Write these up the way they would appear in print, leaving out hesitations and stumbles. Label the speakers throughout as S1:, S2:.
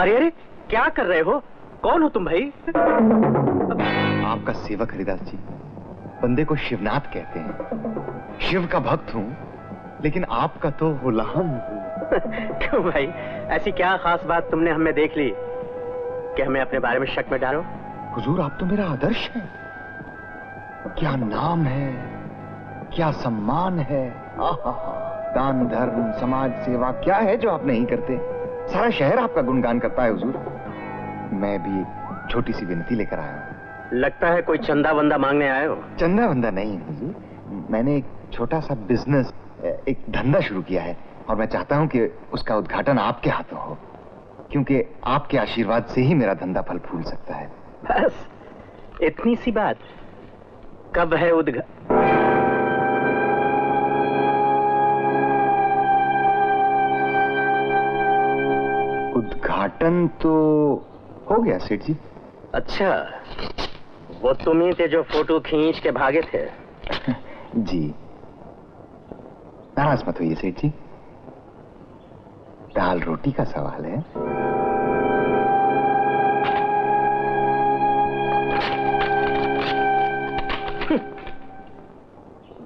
S1: अरे अरे, क्या कर रहे हो? कौन हो तुम भाई?
S2: आपका सेवक हरिदास जी। बंदे को शिवनाथ कहते हैं। शिव का भक्त हूँ, लेकिन आपका तो गुलाम हूँ।
S1: क्यों भाई, ऐसी क्या खास बात तुमने हमें देख ली कि हमें अपने बारे में शक में डालो?
S2: हुजूर, आप तो मेरा आदर्श हैं। क्या नाम है, क्या सम्मान है। दान धर्म समाज सेवा क्या है जो आप नहीं करते। सारा शहर आपका गुणगान करता है हुजूर। मैं भी एक छोटी सी विनती लेकर आया हूँ।
S1: लगता है कोई चंदा वंदा मांगने आए हो।
S2: चंदा वंदा नहीं हुजूर, मैंने एक छोटा सा बिजनेस, एक धंधा शुरू किया है और मैं चाहता हूँ कि उसका उद्घाटन आपके हाथों हो, क्योंकि आपके आशीर्वाद से ही मेरा धंधा फल फूल सकता है।
S1: बस इतनी सी बात। कब है
S2: उद्घाटन तो हो गया सेठ जी।
S1: अच्छा, वो तुम ही थे जो फोटो खींच के भागे थे।
S2: जी, नाराज मत होइए सेठ जी, दाल रोटी का सवाल है।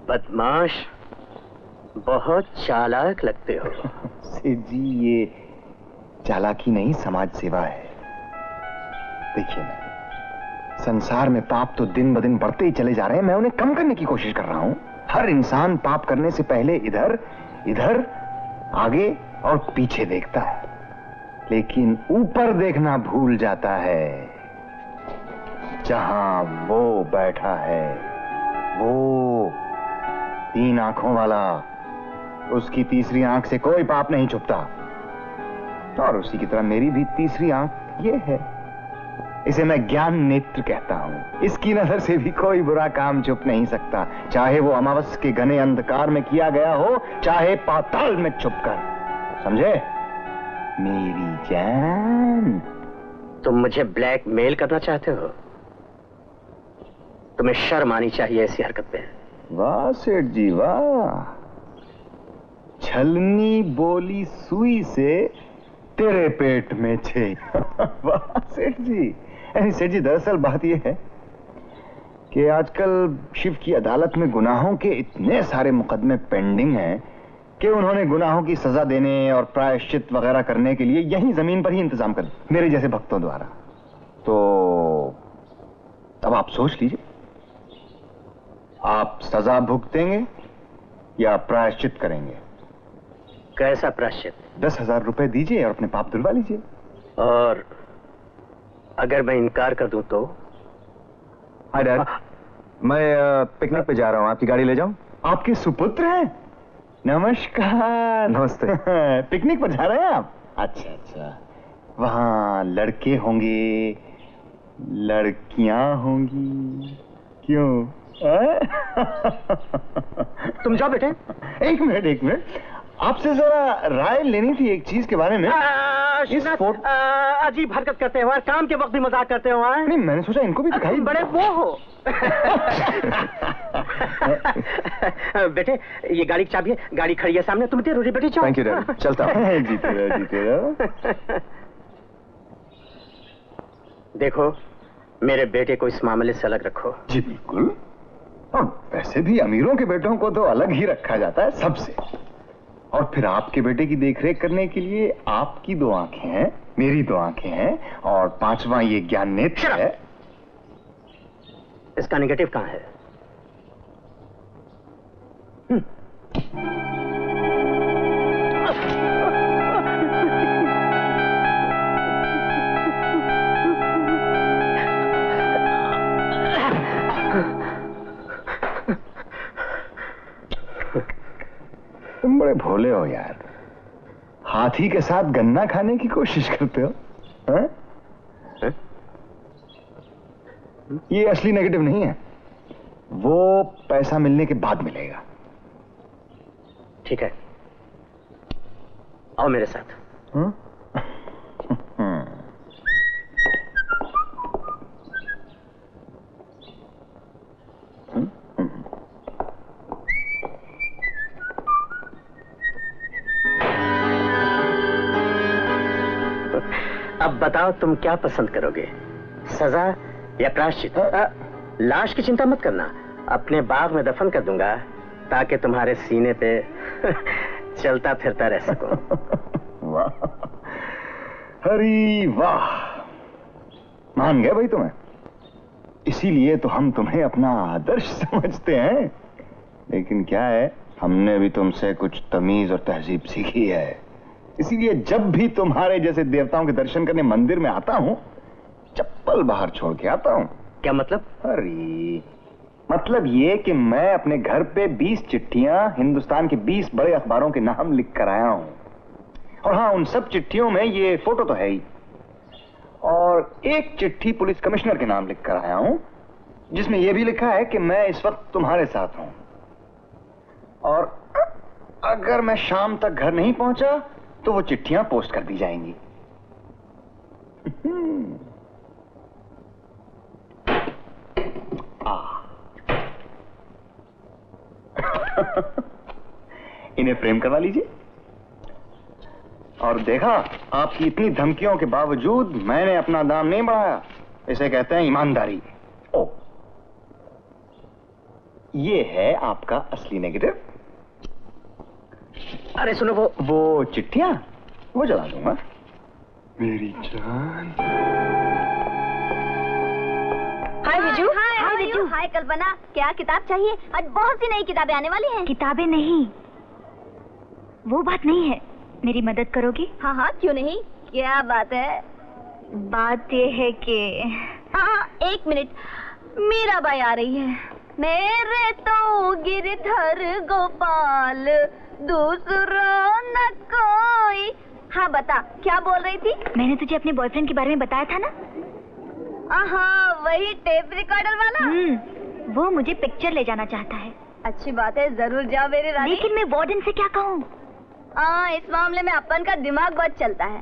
S1: बदमाश, बहुत चालाक लगते हो।
S2: सेठ जी, ये चालाकी नहीं समाज सेवा है। देखिए ना, संसार में पाप तो दिन ब दिन बढ़ते ही चले जा रहे हैं, मैं उन्हें कम करने की कोशिश कर रहा हूं। हर इंसान पाप करने से पहले इधर इधर आगे और पीछे देखता है, लेकिन ऊपर देखना भूल जाता है। जहां वो बैठा है, वो 3 आंखों वाला, उसकी तीसरी आंख से कोई पाप नहीं छुपता। और उसी की तरह मेरी भी तीसरी आंख ये है। इसे मैं ज्ञान नेत्र कहता हूं। इसकी नजर से भी कोई बुरा काम छुप नहीं सकता, चाहे वो अमावस के घने अंधकार में किया गया हो, चाहे पाताल में छुपकर। समझे मेरी जान?
S1: तुम मुझे ब्लैकमेल करना चाहते हो? तुम्हें शर्म आनी चाहिए ऐसी हरकत पे।
S2: वाह सेठ जी वाह, छलनी बोली सुई से तेरे पेट में छे। वाह सेठ जी। सेठ जी, दरअसल बात यह है कि आजकल शिव की अदालत में गुनाहों के इतने सारे मुकदमे पेंडिंग हैं कि उन्होंने गुनाहों की सजा देने और प्रायश्चित वगैरह करने के लिए यहीं जमीन पर ही इंतजाम कर मेरे जैसे भक्तों द्वारा। तो अब आप सोच लीजिए, आप सजा भुगतेंगे या प्रायश्चित करेंगे?
S1: कैसा प्रायश्चित?
S2: 10,000 रुपए दीजिए और अपने पाप धुलवा लीजिए।
S1: और अगर मैं इनकार कर दूं तो?
S3: हाय डैड, मैं पिकनिक पे जा रहा हूँ, आपकी गाड़ी ले जाऊं?
S2: आपके सुपुत्र हैं? नमस्कार।
S3: नमस्ते।
S2: पिकनिक पर जा रहे हैं आप? अच्छा अच्छा, वहाँ लड़के होंगे, लड़कियां होंगी, क्यों?
S1: तुम जाओ बेटे।
S2: एक मिनट, आपसे जरा राय लेनी थी एक चीज के बारे में।
S1: अजीब हरकत करते हो, काम के वक्त भी मजाक करते हो।
S2: नहीं, मैंने सोचा इनको भी दिखाई।
S1: बड़े वो हो। बेटे, ये गाड़ी की चाबी है, गाड़ी खड़ी है सामने, तुम रोटी बेटे जाओ।
S3: थैंक यू डैड, चलता हूं।
S2: जीते रहो।
S1: देखो, मेरे बेटे को इस मामले से अलग रखो।
S2: जी बिल्कुल, और वैसे भी अमीरों के बेटों को तो अलग ही रखा जाता है सबसे। और फिर आपके बेटे की देखरेख करने के लिए आपकी 2 आंखें हैं, मेरी 2 आंखें हैं, और 5वां ये ज्ञान नेत्र है।
S1: इसका नेगेटिव कहां है?
S2: तुम बड़े भोले हो यार, हाथी के साथ गन्ना खाने की कोशिश करते हो। है? ये असली नेगेटिव नहीं है, वो पैसा मिलने के बाद मिलेगा।
S1: ठीक है, आओ मेरे साथ। अब अब बताओ तुम क्या पसंद करोगे, सजा या प्रायश्चित? लाश की चिंता मत करना, अपने बाग में दफन कर दूंगा ताकि तुम्हारे सीने पे चलता फिरता रह सकूं।
S2: वाह हरी वाह, मान गए भाई तुम्हें, इसीलिए तो हम तुम्हें अपना आदर्श समझते हैं। लेकिन क्या है, हमने भी तुमसे कुछ तमीज और तहजीब सीखी है, इसीलिए जब भी तुम्हारे जैसे देवताओं के दर्शन करने मंदिर में आता हूं, चप्पल बाहर छोड़ के आता हूं।
S1: क्या मतलब?
S2: अरे मतलब ये कि मैं अपने घर पे 20 चिट्ठियां हिंदुस्तान के 20 बड़े अखबारों के नाम लिख कर आया हूं। और हाँ, उन सब चिट्ठियों में ये फोटो तो है ही, और एक चिट्ठी पुलिस कमिश्नर के नाम लिख कर आया हूं जिसमें यह भी लिखा है कि मैं इस वक्त तुम्हारे साथ हूं, और अगर मैं शाम तक घर नहीं पहुंचा तो वो चिट्ठियां पोस्ट कर दी जाएंगी। इन्हें फ्रेम करवा लीजिए। और देखा, आपकी इतनी धमकियों के बावजूद मैंने अपना दाम नहीं बढ़ाया, इसे कहते हैं ईमानदारी। ओ, ये है आपका असली नेगेटिव।
S1: अरे सुनो,
S2: वो चिट्ठियां वो जला दूंगा।
S3: मेरी जान।
S4: हाय विजू। हाय विजू। हाय कल्पना, क्या किताब चाहिए? आज बहुत सी नई किताबें आने वाली हैं।
S5: किताबें नहीं, वो बात नहीं है, मेरी मदद करोगी?
S4: हाँ हाँ, क्यों नहीं, क्या बात है?
S5: बात ये है कि
S4: हाँ, एक मिनट, मीरा बाई आ रही है। मेरे तो गिरधर गोपाल दूसरा न कोई। हाँ बता, क्या बोल रही थी?
S5: मैंने तुझे अपने बॉयफ्रेंड के बारे में बताया था ना?
S4: हाँ, वही टेप रिकॉर्डर वाला।
S5: वो मुझे पिक्चर ले जाना चाहता है।
S4: अच्छी बात है, जरूर जाओ मेरी रानी।
S5: लेकिन मैं वार्डन से क्या कहूँ?
S4: इस मामले में अपन का दिमाग बहुत चलता है।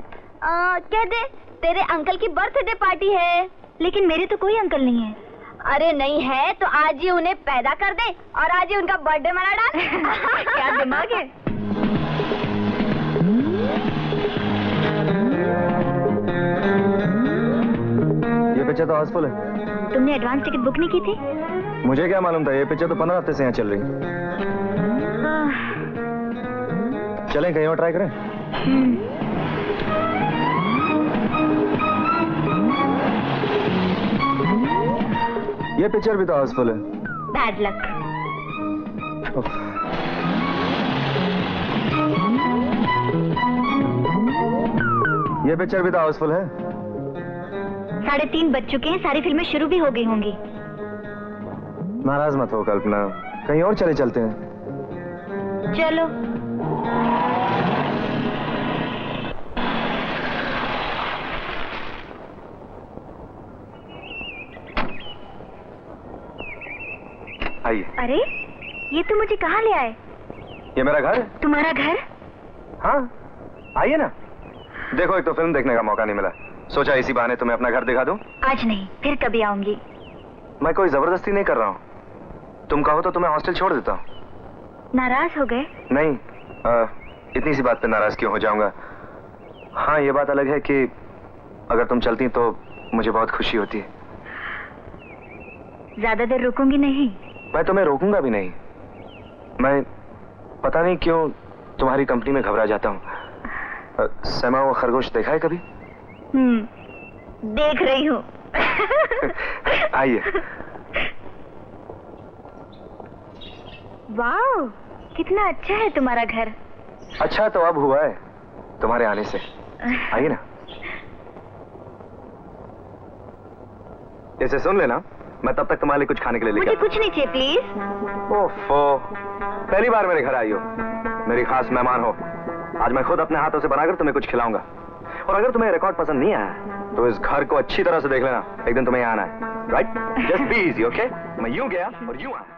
S4: कह दे तेरे अंकल की बर्थडे पार्टी है।
S5: लेकिन मेरे तो कोई अंकल नहीं है।
S4: अरे नहीं है तो आज ही उन्हें पैदा कर दे और आज ही उनका बर्थडे मना डाल।
S5: क्या दिमाग है?
S3: ये पिक्चर तो हाउसफुल है।
S5: तुमने एडवांस टिकट बुक नहीं की थी?
S3: मुझे क्या मालूम था, ये पिक्चर तो 15 हफ्ते से यहाँ चल रही। चलें कहीं और ट्राई करें? ये पिक्चर भी तो हाउसफुल है।
S5: Bad luck.
S3: ये पिक्चर भी तो हाउसफुल है।
S5: 3:30 बज चुके हैं, सारी फिल्में शुरू भी हो गई होंगी।
S3: नाराज मत हो कल्पना, कहीं और चले चलते हैं।
S5: चलो।
S3: आइए।
S5: अरे ये तो मुझे कहाँ ले आए?
S3: ये मेरा घर है।
S5: तुम्हारा घर?
S3: हाँ, आइए ना। देखो, एक तो फिल्म देखने का मौका नहीं मिला, सोचा इसी बहाने तुम्हें अपना घर दिखा दूं।
S5: आज नहीं, फिर कभी आऊंगी।
S3: मैं कोई जबरदस्ती नहीं कर रहा हूँ, तुम कहो तो तुम्हें हॉस्टल छोड़ देता हूँ।
S5: नाराज हो गए?
S3: नहीं, इतनी सी बात पे नाराज क्यों हो जाऊंगा। हाँ, ये बात अलग है कि अगर तुम चलती तो मुझे बहुत खुशी होती है।
S5: ज्यादा देर रुकूंगी नहीं।
S3: मैं तुम्हें रोकूंगा भी नहीं। मैं पता नहीं क्यों तुम्हारी कंपनी में घबरा जाता हूँ। सैमा वो खरगोश देखा है कभी?
S5: देख रही हूँ।
S3: आइए।
S5: वाह, कितना अच्छा है तुम्हारा घर।
S3: अच्छा तो अब हुआ है तुम्हारे आने से। आइए ना। इसे सुन लेना, मैं तब तक तुम्हारे लिए कुछ खाने के लिए लेकर।
S5: मुझे कुछ नहीं चाहिए प्लीज।
S3: ओफो, पहली बार मेरे घर आई हो, मेरी खास मेहमान हो। आज मैं खुद अपने हाथों से बनाकर तुम्हें कुछ खिलाऊंगा। और अगर तुम्हें रिकॉर्ड पसंद नहीं आया तो इस घर को अच्छी तरह से देख लेना, एक दिन तुम्हें यहाँ आना है। Right? Just be easy, okay? मैं यूं गया और यूं आया।